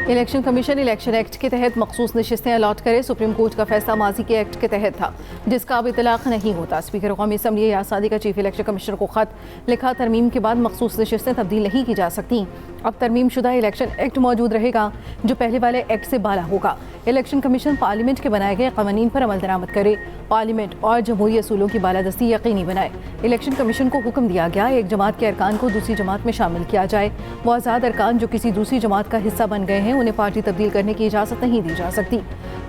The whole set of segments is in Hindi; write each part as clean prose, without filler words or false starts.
इलेक्शन कमीशन इलेक्शन एक्ट के तहत मखसूस नशिस्तें अलॉट करे। सुप्रीम कोर्ट का फैसला माजी के एक्ट के तहत था जिसका अब इतलाक नहीं होता। स्पीकर कौमी असम्बली आसादी का चीफ इलेक्शन कमिश्नर को खत लिखा। तरमीम के बाद मखसूस नशिस्तें तब्दील नहीं की जा सकती। अब तरमीम शुदा इलेक्शन एक्ट मौजूद रहेगा जो पहले वाले एक्ट से बाला होगा। इलेक्शन कमीशन पार्लियामेंट के बनाए गए कवानीन पर अमल दरामद करे। पार्लियामेंट और जमहूरी असूलों की बालादस्ती यकीनी बनाए। इलेक्शन कमीशन को हुक्म दिया गया एक जमात के अरकान को दूसरी जमात में शामिल किया जाए। वो आज़ाद अरकान जो किसी दूसरी जमात का हिस्सा बन गए हैं उन्हें पार्टी तब्दील करने की इजाज़त नहीं दी जा सकती।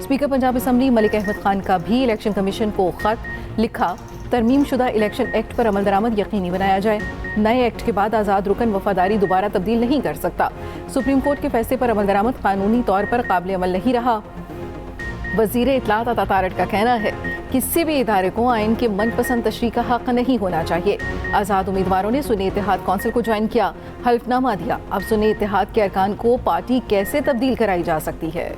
स्पीकर पंजाब असम्बली मलिक अहमद खान का भी इलेक्शन कमीशन को खत लिखा। तरमीम शुदा इलेक्शन एक्ट पर अमल दरामद यकीनी बनाया जाए। नए एक्ट के बाद आज़ाद रुकन वफादारी दोबारा तब्दील नहीं कर सकता। सुप्रीम कोर्ट के फैसले पर अमल दरामद कानूनी तौर पर काबिल अमल नहीं रहा। वज़ीर इत्तलात अता तारड़ का कहना है किसी भी इदारे को आइन के मनपसंद तशरीह का हक नहीं होना चाहिए। आज़ाद उम्मीदवारों ने सुन्नी इत्तेहाद कौंसिल को ज्वाइन किया, हल्फनामा दिया। अब सुन्नी इत्तेहाद के अरकान को पार्टी कैसे तब्दील कराई जा सकती है?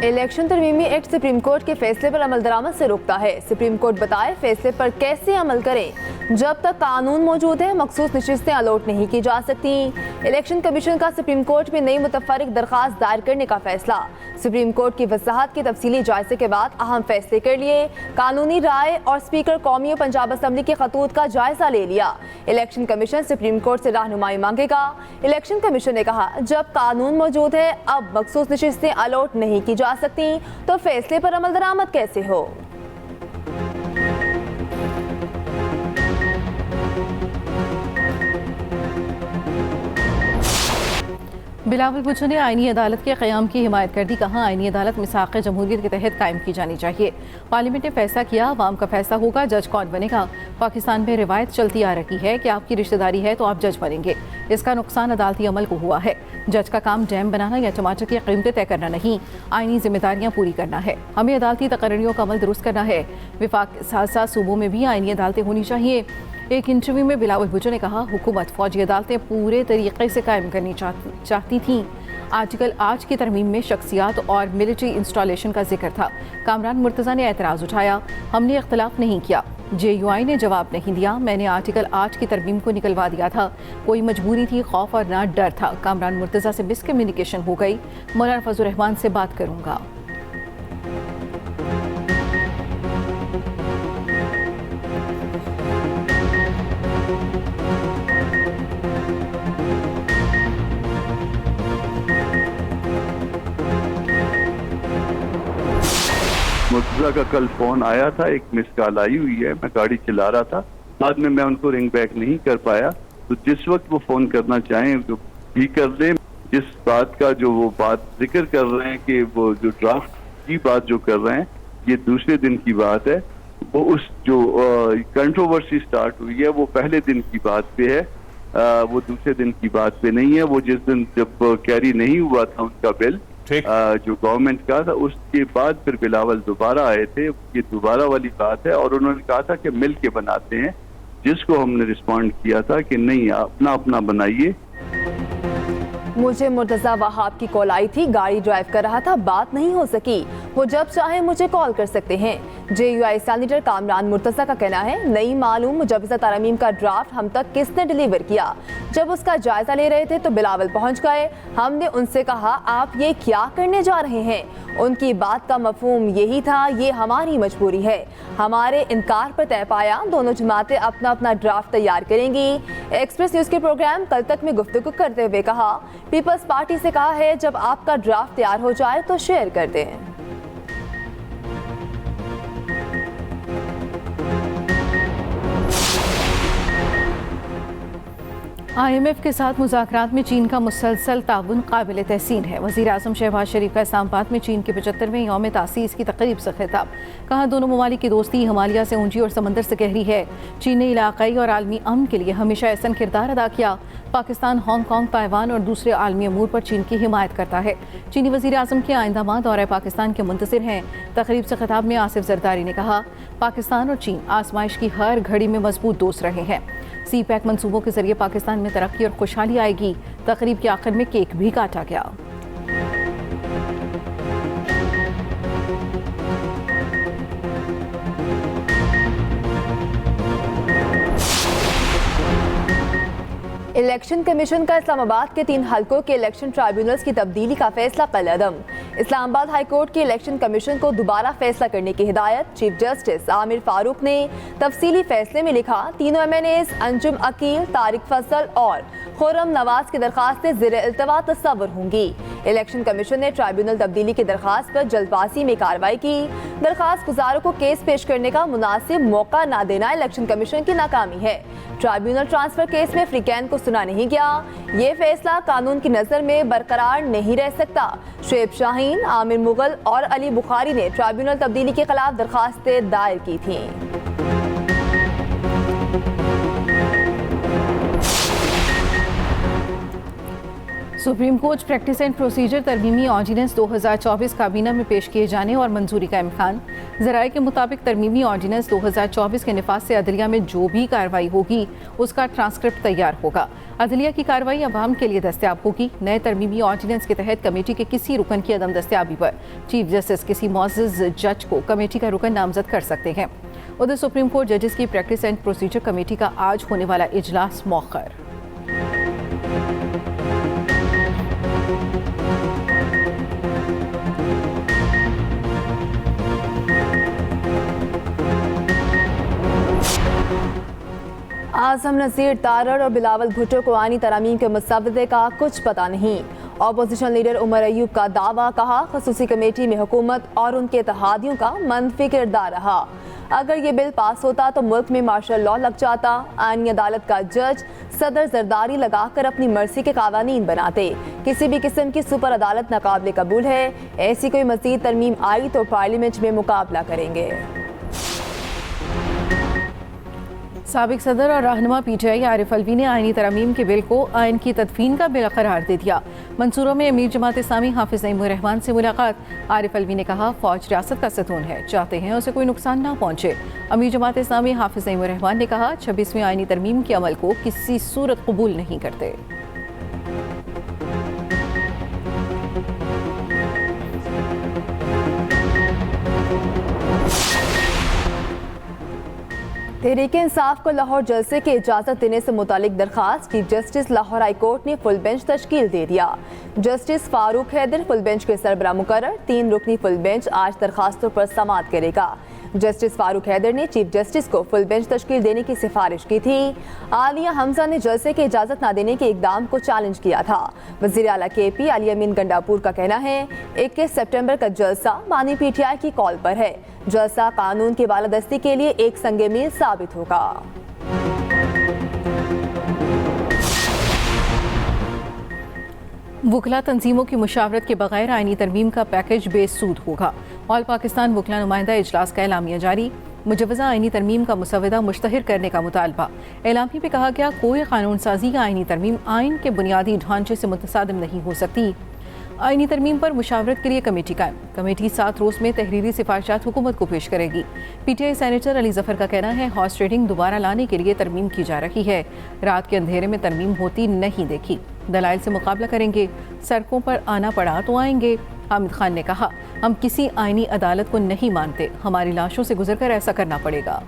इलेक्शन तरमीमी एक्ट सुप्रीम कोर्ट के फैसले पर अमल दरामद से रोकता है। सुप्रीम कोर्ट बताए फैसले पर कैसे अमल करें। जब तक कानून मौजूद है मखसूस नशिस्तें अलॉट नहीं की जा सकती। इलेक्शन कमीशन का सुप्रीम कोर्ट में नई मुतफरिक दरख्वास्त दायर करने का फैसला। सुप्रीम कोर्ट की वजाहत के तफसीली जायजे के बाद अहम फैसले कर लिए। कानूनी राय और स्पीकर कौमी और पंजाब असम्बली के खतूत का जायजा ले लिया। इलेक्शन कमीशन सुप्रीम कोर्ट से रहनुमाई मांगेगा। इलेक्शन कमीशन ने कहा जब कानून मौजूद है अब मखसूस नशिस्तें अलॉट नहीं की जा सकती तो फैसले पर अमल दरामद कैसे हो। बिलावल भुट्टो ने आईनी अदालत के क़याम की हिमायत कर दी। कहा आईनी अदालत मिसाक़ जमहूरियत के तहत कायम की जानी चाहिए। पार्लियामेंट ने फैसला किया, अवाम का फैसला होगा, जज कौन बनेगा। पाकिस्तान में रिवायत चलती आ रही है कि आपकी रिश्तेदारी है तो आप जज बनेंगे। इसका नुकसान अदालती अमल को हुआ है। जज का काम जैम बनाना या टमाटर की कीमतें तय करना नहीं, आईनी जिम्मेदारियाँ पूरी करना है। हमें अदालती तकर्रियों का अमल दुरुस्त करना है। विफाक के साथ साथ सूबों में भी आईनी अदालतें होनी चाहिए। एक इंटरव्यू में बिलावल भुट्टो ने कहा हुकूमत फौजी अदालतें पूरे तरीके से कायम करनी चाहती थी। आर्टिकल 8 की तरमीम में शख्सियात और मिलिट्री इंस्टॉलेशन का जिक्र था। कामरान मुर्तज़ा ने एतराज़ उठाया, हमने इख्तलाफ नहीं किया। JUI ने जवाब नहीं दिया। मैंने आर्टिकल 8 की तरमीम को निकलवा दिया था। कोई मजबूरी थी, खौफ और ना डर था। कामरान मुर्तज़ा से मिसकम्युनिकेशन हो गई। मौलाना फजलुर रहमान से बात करूँगा। मुर्तज़ा का कल फोन आया था, एक मिस कॉल आई हुई है, मैं गाड़ी चला रहा था, बाद में मैं उनको रिंग बैक नहीं कर पाया। तो जिस वक्त वो फोन करना चाहें तो भी कर दें। जिस बात का जो वो बात जिक्र कर रहे हैं कि वो जो ड्राफ्ट की बात जो कर रहे हैं ये दूसरे दिन की बात है। वो उस जो कंट्रोवर्सी स्टार्ट हुई है वो पहले दिन की बात पे है, वो दूसरे दिन की बात पे नहीं है। वो जिस दिन जब कैरी नहीं हुआ था उनका बिल जो गवर्नमेंट का था उसके बाद फिर बिलावल दोबारा आए थे। ये दोबारा वाली बात है और उन्होंने कहा था कि मिल के बनाते हैं, जिसको हमने रिस्पॉन्ड किया था कि नहीं अपना अपना बनाइए। मुझे मुर्तज़ा वहाब की कॉल आई थी, गाड़ी ड्राइव कर रहा था, बात नहीं हो सकी। वो जब चाहे मुझे कॉल कर सकते हैं। JUI सेनेटर कामरान मुर्तज़ा का कहना है नहीं मालूम मुजव्वज़ा तरमीम का ड्राफ्ट हम तक किसने डिलीवर किया। जब उसका जायजा ले रहे थे तो बिलावल पहुंच गए। हमने उनसे कहा आप ये क्या करने जा रहे हैं। उनकी बात का मफहूम यही था ये हमारी मजबूरी है। हमारे इनकार पर तय पाया दोनों जमातें अपना अपना ड्राफ्ट तैयार करेंगी। एक्सप्रेस न्यूज़ के प्रोग्राम कल तक में गुफ्तगू करते हुए कहा पीपल्स पार्टी से कहा है जब आपका ड्राफ्ट तैयार हो जाए तो शेयर कर दें। IMF के साथ मुज़ाकरात में चीन का मुसलसल ताउन काबिल तहसीन है। वज़ीर आज़म शहबाज शरीफ का इस्लामाबाद में चीन के 75वें यौम तासीस की तकरीब से खिताब। कहा दोनों ममालिक की दोस्ती हिमालय से ऊंची और समंदर से गहरी है। चीन ने इलाक़ाई और आलमी अमन के लिए हमेशा ऐसा किरदार अदा किया। पाकिस्तान, हांगकॉन्ग, ताइवान और दूसरे आलमी अमूर पर चीन की हिमायत करता है। चीनी वज़ीर आज़म के आइंदा दौरे पाकिस्तान के मुंतज़िर हैं। तकरीब से खिताब में आसिफ जरदारी ने कहा पाकिस्तान और चीन आजमाइश की हर घड़ी में मजबूत दोस्त रहे हैं। CPEC मंसूबों के जरिए पाकिस्तान में तरक्की और खुशहाली आएगी। तकरीब के आखिर में केक भी काटा गया। इलेक्शन कमीशन का इस्लामाबाद के 3 हलकों के इलेक्शन ट्राइब्यूनल्स की तब्दीली का फैसला कलअदम। इस्लामाबाद हाई कोर्ट के इलेक्शन कमीशन को दोबारा फैसला करने की हिदायत। चीफ जस्टिस आमिर फारूक ने तफसीली फैसले में लिखा, तीनों MNAs अंजुम अकील, तारिक फसल और खुर्रम नवाज की दरखास्तें ज़ेर इल्तवा तस्वर होंगी। इलेक्शन कमीशन ने ट्राइब्यूनल तब्दीली की दरखास्त पर जल्दबाजी में कार्रवाई की। दरखास्त गुजारों को केस पेश करने का मुनासिब मौका न देना इलेक्शन कमीशन की नाकामी है। ट्राइब्यूनल ट्रांसफर केस में फ्रीकैन को सुना नहीं गया। ये फैसला कानून की नजर में बरकरार नहीं रह सकता। शुएब शाहीन, आमिर मुगल और अली बुखारी ने ट्राइब्यूनल तब्दीली के खिलाफ दरखास्तें दायर की थीं। Supreme Court practice and procedure तरमीमी ऑर्डिनेंस 2024 काबीना में पेश किए जाने और मंजूरी का इम्कान। ज़राए के मुताबिक तरमीमी ऑर्डिनेंस 2024 के निफाज से अदलिया में जो भी कार्रवाई होगी उसका ट्रांसक्रिप्ट तैयार होगा। अदलिया की कार्रवाई अवाम के लिए दस्तयाब होगी। नए तरमीमी ऑर्डिनेंस के तहत कमेटी के किसी रुकन की अदम दस्तयाबी पर चीफ जस्टिस किसी मुअज़्ज़ज़ जज को कमेटी का रुकन नामजद कर सकते हैं। उधर सुप्रीम कोर्ट जजेस की प्रैक्टिस एंड प्रोसीजर कमेटी का आज होने वाला इजलास मौखर। आजम नज़ीर तारड़ और बिलावल भुट्टो को आईनी तरमीम के मसवदे का कुछ पता नहीं। अपोजिशन लीडर उमर अयूब का दावा, कहा खसूसी कमेटी में हुकूमत और उनके इत्तेहादियों का मंफी किरदार रहा। अगर ये बिल पास होता तो मुल्क में मार्शल लॉ लग जाता। आईनी अदालत का जज सदर जरदारी लगाकर अपनी मर्जी के कानून बनाते। किसी भी किस्म की सुपर अदालत नाकाबिले कबूल है। ऐसी कोई मजीद तरमीम आई तो पार्लियामेंट में मुकाबला करेंगे। साबिक सदर और रहनुमा PTI आरिफ अलवी ने आईनी तरमीम के बिल को आइन की तदफीन का बिल करार दे दिया। मंसूरों में अमीर जमात इस्लामी हाफिज नईमुर रहमान से मुलाकात। आरिफ अलवी ने कहा, फौज रियासत का सतून है, चाहते हैं उसे कोई नुकसान ना पहुंचे। अमीर जमात इस्लामी हाफिज नईमुर रहमान ने कहा, 26वीं आईनी तरमीम के अमल को किसी सूरत कबूल नहीं करते। तहरीक इंसाफ को लाहौर जलसे की इजाज़त देने से मुतालिक दरखास्त। Chief justice Lahore high court ने फुल बेंच तश्कील दे दिया। Justice Farooq Haider full bench के सरबराह मुकर्रर। 3 रुकनी फुल बेंच आज दरखास्तों पर समाअत करेगा। जस्टिस फारूक हैदर ने चीफ जस्टिस को फुल बेंच तश्कील देने की सिफारिश की थी। आलिया हमजा ने जलसे की इजाज़त न देने के इकदाम को चैलेंज किया था। वज़ीर आला KP अली अमीन गंडापुर का कहना है, 21 सितंबर का जलसा बानी PTI की कॉल पर है। जलसा कानून की बालादस्ती के लिए एक संगे मील साबित होगा। वुकला तंजीमों की मुशावरत के बगैर आईनी तरमीम का पैकेज बेसूद होगा। ऑल पाकिस्तान वुकला नुमाइंदा इजलास का एलामिया जारी। मुजवज़ा आईनी तरमीम का मुसवदा मुश्तहिर करने का मुतालबा। एलामी में कहा गया, कोई कानून साजी या आईनी तरमीम आइन के बुनियादी ढांचे से मुतसादिम नहीं हो सकती। आईनी तरमीम पर मुशावरत के लिए कमेटी कायम। कमेटी 7 रोज़ में तहरीरी सिफारिशात हुकूमत को पेश करेगी। PTI सेनेटर अली जफर का कहना है, हॉर्स ट्रेडिंग दोबारा लाने के लिए तरमीम की जा रही है। रात के अंधेरे में तरमीम होती नहीं देखी। दलाइल से मुकाबला करेंगे। सड़कों पर आना पड़ा तो आएंगे। हामिद खान ने कहा, हम किसी आईनी अदालत को नहीं मानते, हमारी लाशों से गुजरकर ऐसा करना पड़ेगा।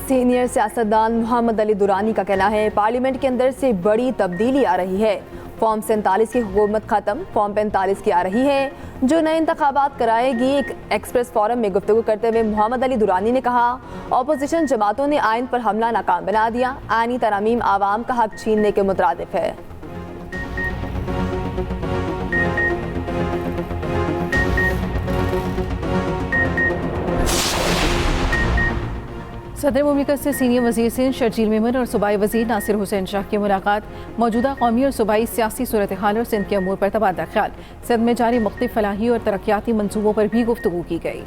सीनियर सियासतदान मोहम्मद अली दुरानी का कहना है, पार्लियामेंट के अंदर से बड़ी तब्दीली आ रही है। फॉर्म 47 की हुकूमत खत्म, फॉर्म 45 की आ रही है, जो नए इंतखाबात कराएगी। एक एक्सप्रेस फोरम में गुफ्तगू करते हुए मोहम्मद अली दुरानी ने कहा, अपोजिशन जमातों ने आइन पर हमला नाकाम बना दिया। आईनी तरमीम आवाम का हक छीनने के मुतरादिफ है। सदर मुमलिकत से सीनियर वज़ीर सिंध शर्जील मेमन और सूबाई वज़ीर नासिर हुसैन शाह की मुलाकात। मौजूदा कौमी और सूबाई सियासी सूरत हाल और सिंध के अमूर पर तबादला ख्याल। सिंध में जारी मुख्तलिफ फलाही और तरक्याती मंसूबों पर भी गुफ्तगू की गई।